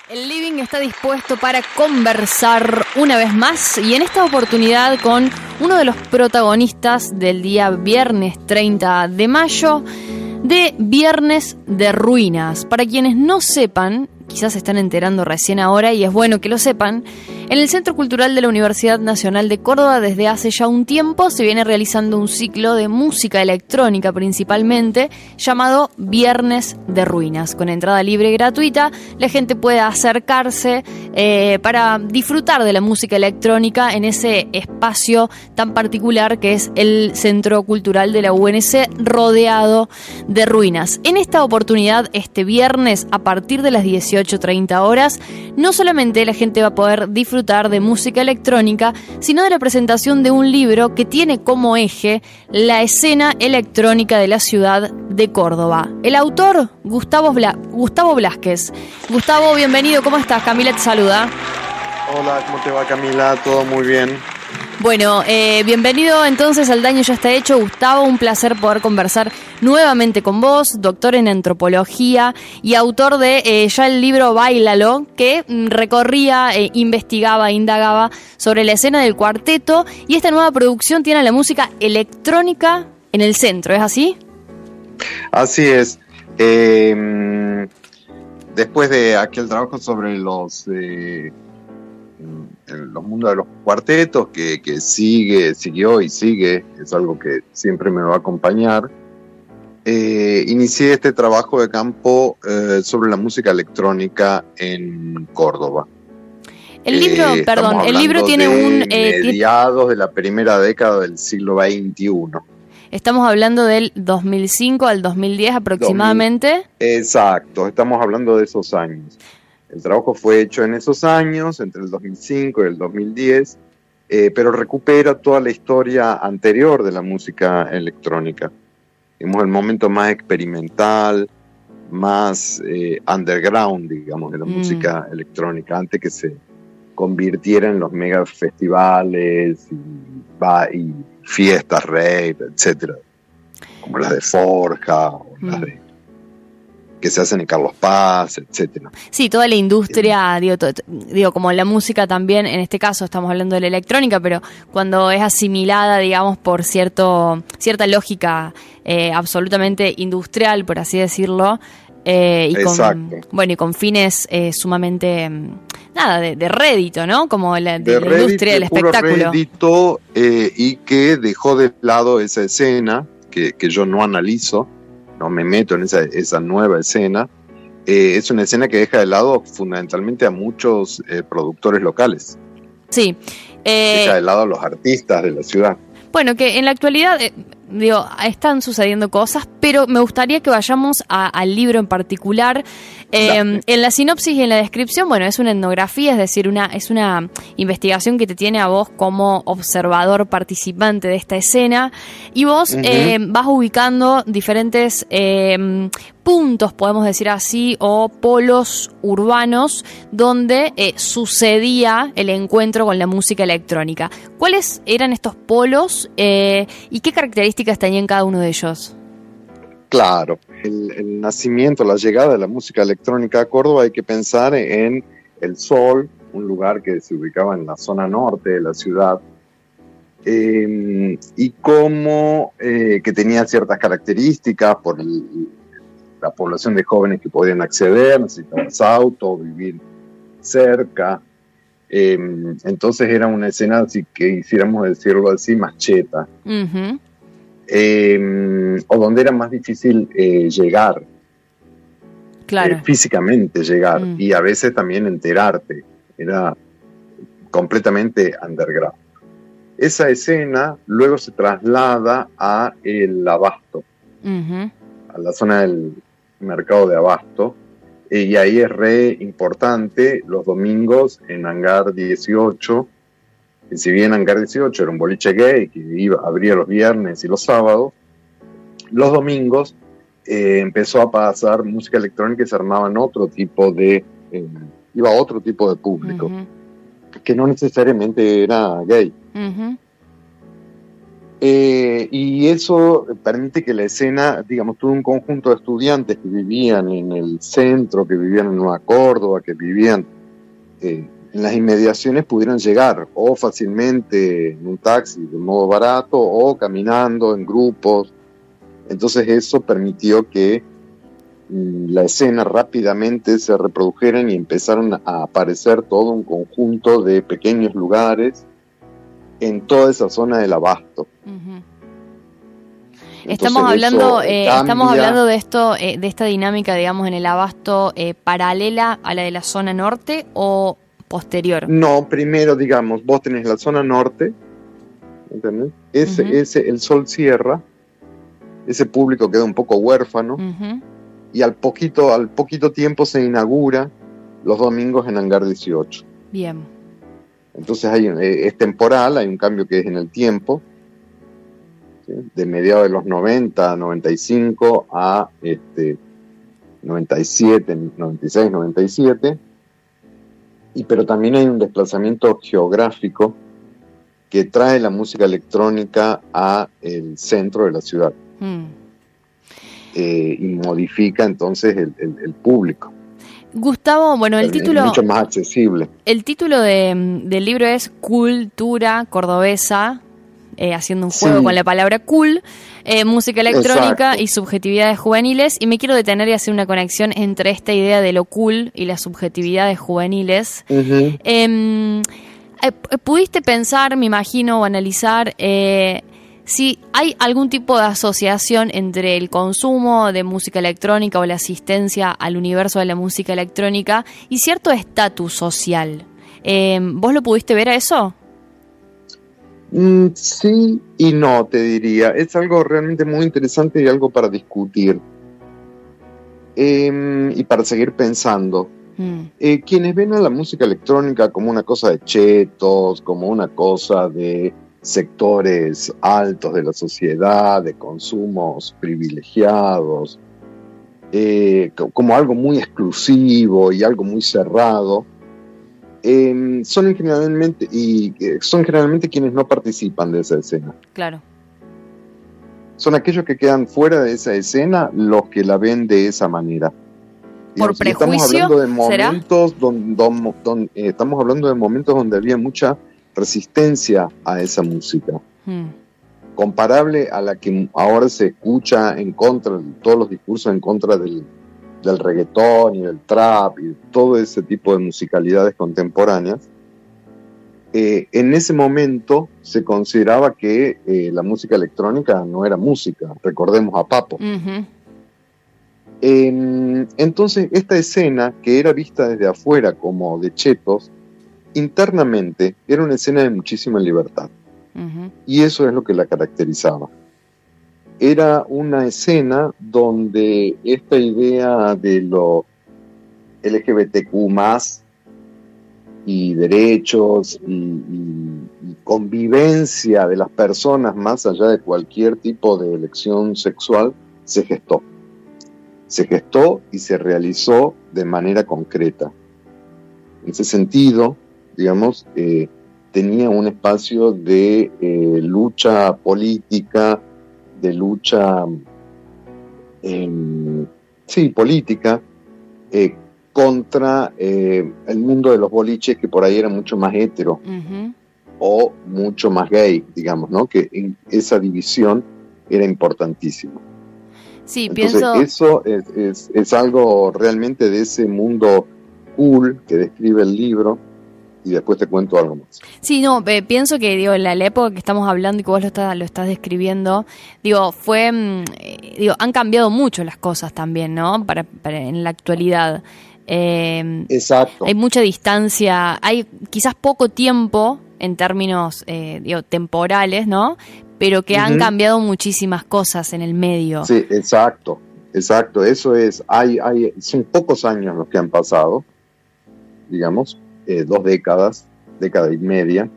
El Living está dispuesto para conversar una vez más y en esta oportunidad con uno de los protagonistas del día viernes 30 de mayo de Viernes de Ruinas. Para quienes no sepan, quizás se están enterando recién ahora y es bueno que lo sepan, en el Centro Cultural de la Universidad Nacional de Córdoba desde hace ya un tiempo se viene realizando un ciclo de música electrónica principalmente llamado Viernes de Ruinas. Con entrada libre y gratuita, la gente puede acercarse para disfrutar de la música electrónica en ese espacio tan particular que es el Centro Cultural de la UNC rodeado de ruinas. En esta oportunidad, este viernes a partir de las 18:30 horas, no solamente la gente va a poder disfrutar de música electrónica, sino de la presentación de un libro que tiene como eje la escena electrónica de la ciudad de Córdoba. El autor, Gustavo Blázquez. Gustavo, bienvenido, ¿cómo estás? Camila te saluda. Hola, ¿cómo te va, Camila? Todo muy bien. Bueno, bienvenido entonces al Daño Ya Está Hecho, Gustavo, un placer poder conversar nuevamente con vos, doctor en antropología y autor de ya el libro Báilalo, que recorría, investigaba, indagaba sobre la escena del cuarteto, y esta nueva producción tiene la música electrónica en el centro, ¿es así? Así es. Después de aquel trabajo sobre los mundos de los cuartetos, que siguió y sigue, es algo que siempre me va a acompañar, inicié este trabajo de campo sobre la música electrónica en Córdoba. El libro tiene mediados de la primera década del siglo XXI. Estamos hablando del 2005 al 2010 aproximadamente. Exacto, estamos hablando de esos años. El trabajo fue hecho en esos años, entre el 2005 y el 2010, pero recupera toda la historia anterior de la música electrónica. Digamos, el momento más experimental, más underground, digamos, de la música electrónica, antes que se convirtiera en los mega festivales y fiestas, rave, etcétera, como las de Forja o las de que se hacen en Carlos Paz, etcétera. Sí, toda la industria, digo, como la música también, en este caso estamos hablando de la electrónica, pero cuando es asimilada, digamos, por cierta lógica absolutamente industrial, por así decirlo, y con fines sumamente, de rédito, ¿no? Como de la industria del espectáculo. Rédito, y que dejó de lado esa escena que yo no analizo, no me meto en esa nueva escena. Es una escena que deja de lado fundamentalmente a muchos productores locales. Sí. Deja de lado a los artistas de la ciudad. Bueno, que en la actualidad, están sucediendo cosas, pero me gustaría que vayamos al libro en particular. En la sinopsis y en la descripción, bueno, es una etnografía, es decir, es una investigación que te tiene a vos como observador participante de esta escena, y vos vas ubicando diferentes puntos, podemos decir así, o polos urbanos donde sucedía el encuentro con la música electrónica. ¿Cuáles eran estos polos y qué características tenían cada uno de ellos? Claro, el nacimiento, la llegada de la música electrónica a Córdoba, hay que pensar en El Sol, un lugar que se ubicaba en la zona norte de la ciudad, y cómo que tenía ciertas características por la población de jóvenes que podían acceder, necesitaban auto, vivir cerca. Entonces era una escena, si quisiéramos decirlo así, más cheta. Uh-huh. O donde era más difícil llegar, claro. Físicamente llegar, y a veces también enterarte, era completamente underground. Esa escena luego se traslada a el Abasto, a la zona del mercado de Abasto, y ahí es re importante los domingos en Hangar 18. Y si bien Hangar 18 era un boliche gay que abría los viernes y los sábados, los domingos empezó a pasar música electrónica y se armaban iba otro tipo de público, que no necesariamente era gay. Y eso permite que la escena, digamos, todo un conjunto de estudiantes que vivían en el centro, que vivían en Nueva Córdoba, que vivían en las inmediaciones, pudieran llegar o fácilmente en un taxi de modo barato o caminando en grupos. Entonces eso permitió que la escena rápidamente se reprodujeran y empezaron a aparecer todo un conjunto de pequeños lugares en toda esa zona del Abasto. Uh-huh. Estamos hablando de esto, de esta dinámica, digamos, en el Abasto, paralela a la de la zona norte o posterior. No, primero, digamos, vos tenés la zona norte, ¿entendés? El sol cierra, ese público queda un poco huérfano, y al poquito tiempo se inaugura los domingos en Hangar 18. Bien. Entonces es temporal, hay un cambio que es en el tiempo, ¿sí? De mediados de los 90, 95 a 97, 96, 97, pero también hay un desplazamiento geográfico que trae la música electrónica a el centro de la ciudad. Y modifica entonces el público. Gustavo, bueno, el título... Es mucho más accesible. El título del libro es Cultura Cordobesa, haciendo un juego con la palabra cool, música electrónica. Exacto. Y subjetividades juveniles. Y me quiero detener y hacer una conexión entre esta idea de lo cool y las subjetividades juveniles. Uh-huh. ¿Pudiste pensar, me imagino, o analizar... si hay algún tipo de asociación entre el consumo de música electrónica o la asistencia al universo de la música electrónica y cierto estatus social? ¿Vos lo pudiste ver a eso? Sí y no, te diría. Es algo realmente muy interesante y algo para discutir. Y para seguir pensando. Quienes ven a la música electrónica como una cosa de chetos, como una cosa de sectores altos de la sociedad, de consumos privilegiados, como algo muy exclusivo y algo muy cerrado, son generalmente quienes no participan de esa escena. Claro. Son aquellos que quedan fuera de esa escena los que la ven de esa manera. ¿Por prejuicio? Estamos hablando de momentos ¿será? Estamos hablando de momentos donde había mucha resistencia a esa música, comparable a la que ahora se escucha en contra, todos los discursos en contra del reggaetón y del trap y todo ese tipo de musicalidades contemporáneas. En ese momento se consideraba que la música electrónica no era música, recordemos a Papo. Uh-huh. Entonces esta escena, que era vista desde afuera como de chetos, internamente era una escena de muchísima libertad. Uh-huh. Y eso es lo que la caracterizaba. Era una escena donde esta idea de lo LGBTQ+, y derechos y convivencia de las personas más allá de cualquier tipo de elección sexual se gestó y se realizó de manera concreta. En ese sentido, digamos, tenía un espacio de lucha política, de lucha política, contra el mundo de los boliches, que por ahí era mucho más hetero, uh-huh, o mucho más gay, digamos, ¿no? Que esa división era importantísima. Sí, entonces, eso es algo realmente de ese mundo cool que describe el libro, y después te cuento algo más. Sí, no, pienso que digo, la época que estamos hablando y que vos lo estás describiendo, han cambiado mucho las cosas también, ¿no? Para en la actualidad. Exacto. Hay mucha distancia, hay quizás poco tiempo en términos temporales, ¿no? Pero que han cambiado muchísimas cosas en el medio. Sí, exacto. Eso es, son pocos años los que han pasado, digamos, 2 décadas, década y media,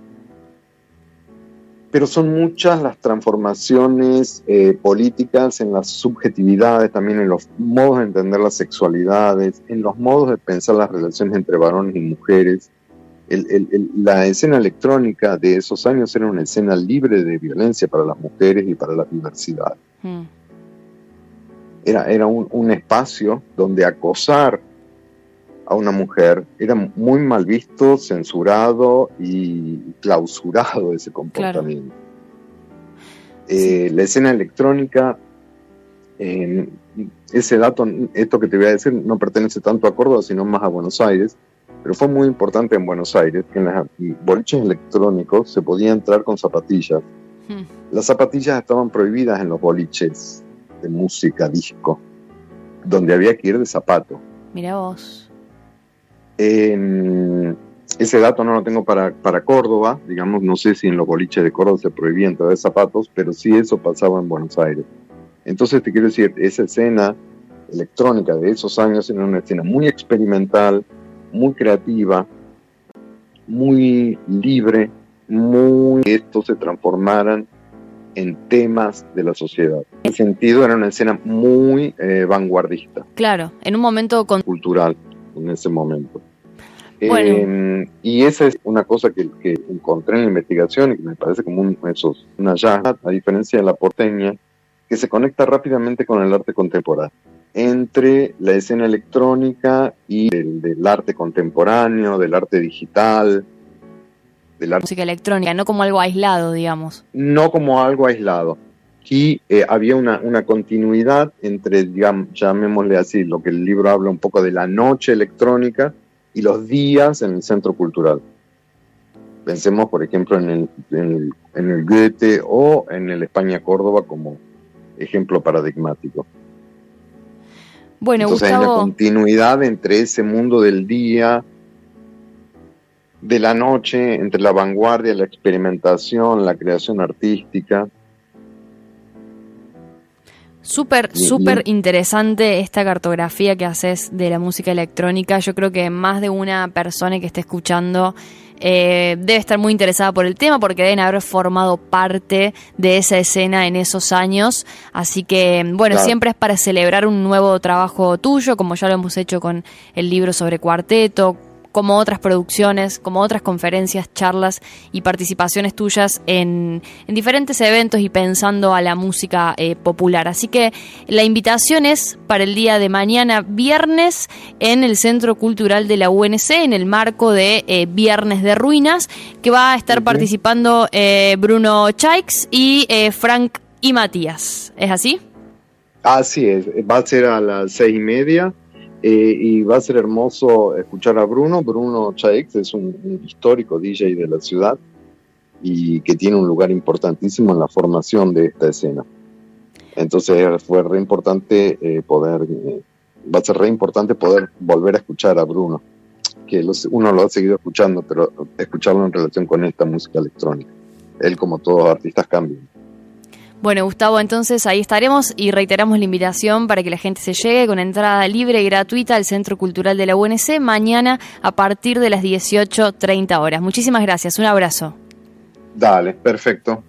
pero son muchas las transformaciones políticas en las subjetividades, también en los modos de entender las sexualidades, en los modos de pensar las relaciones entre varones y mujeres, La escena electrónica de esos años era una escena libre de violencia para las mujeres y para la diversidad. Era un espacio donde acosar a una mujer era muy mal visto, censurado y clausurado ese comportamiento. Claro. Sí. La escena electrónica, ese dato, esto que te voy a decir, no pertenece tanto a Córdoba, sino más a Buenos Aires, pero fue muy importante en Buenos Aires, que en los boliches electrónicos se podía entrar con zapatillas. Las zapatillas estaban prohibidas en los boliches de música, disco, donde había que ir de zapato. Mirá vos. Ese dato no lo tengo para Córdoba, digamos, no sé si en los boliches de Córdoba se prohibían traer zapatos, pero sí eso pasaba en Buenos Aires. Entonces te quiero decir, esa escena electrónica de esos años era una escena muy experimental, muy creativa, muy libre, que estos se transformaran en temas de la sociedad. En ese sentido era una escena muy vanguardista. Claro, en un momento cultural, en ese momento. Bueno. Y esa es una cosa que encontré en la investigación y que me parece como un hallazgo, a diferencia de la porteña, que se conecta rápidamente con el arte contemporáneo. Entre la escena electrónica y del arte contemporáneo, del arte digital, la música electrónica, no como algo aislado, digamos. No como algo aislado. Y había una continuidad entre, digamos, llamémosle así, lo que el libro habla un poco de la noche electrónica y los días en el centro cultural. Pensemos, por ejemplo, en el Goethe o en el España Córdoba como ejemplo paradigmático. Bueno, entonces Gustavo, hay una continuidad entre ese mundo del día, de la noche, entre la vanguardia, la experimentación, la creación artística. Súper interesante esta cartografía que haces de la música electrónica. Yo creo que más de una persona que esté escuchando debe estar muy interesada por el tema porque deben haber formado parte de esa escena en esos años. Así que, bueno, claro, siempre es para celebrar un nuevo trabajo tuyo, como ya lo hemos hecho con el libro sobre cuarteto, como otras producciones, como otras conferencias, charlas y participaciones tuyas en diferentes eventos y pensando a la música popular. Así que la invitación es para el día de mañana, viernes, en el Centro Cultural de la UNC, en el marco de Viernes de Ruinas, que va a estar participando Bruno Chaix y Frank y Matías. ¿Es así? Así es, va a ser a las 6:30. Y va a ser hermoso escuchar a Bruno Chaix, es un histórico DJ de la ciudad y que tiene un lugar importantísimo en la formación de esta escena. Entonces fue re importante va a ser re importante poder volver a escuchar a Bruno, que uno lo ha seguido escuchando, pero escucharlo en relación con esta música electrónica. Él, como todos los artistas, cambia. Bueno, Gustavo, entonces ahí estaremos y reiteramos la invitación para que la gente se llegue con entrada libre y gratuita al Centro Cultural de la UNC mañana a partir de las 18:30 horas. Muchísimas gracias, un abrazo. Dale, perfecto,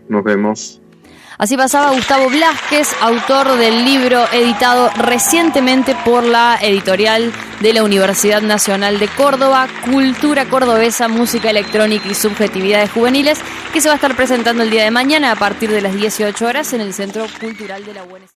nos vemos. Así pasaba Gustavo Blázquez, autor del libro editado recientemente por la editorial de la Universidad Nacional de Córdoba, Cultura Cordobesa, Música Electrónica y Subjetividades Juveniles, que se va a estar presentando el día de mañana a partir de las 18 horas en el Centro Cultural de la UNC.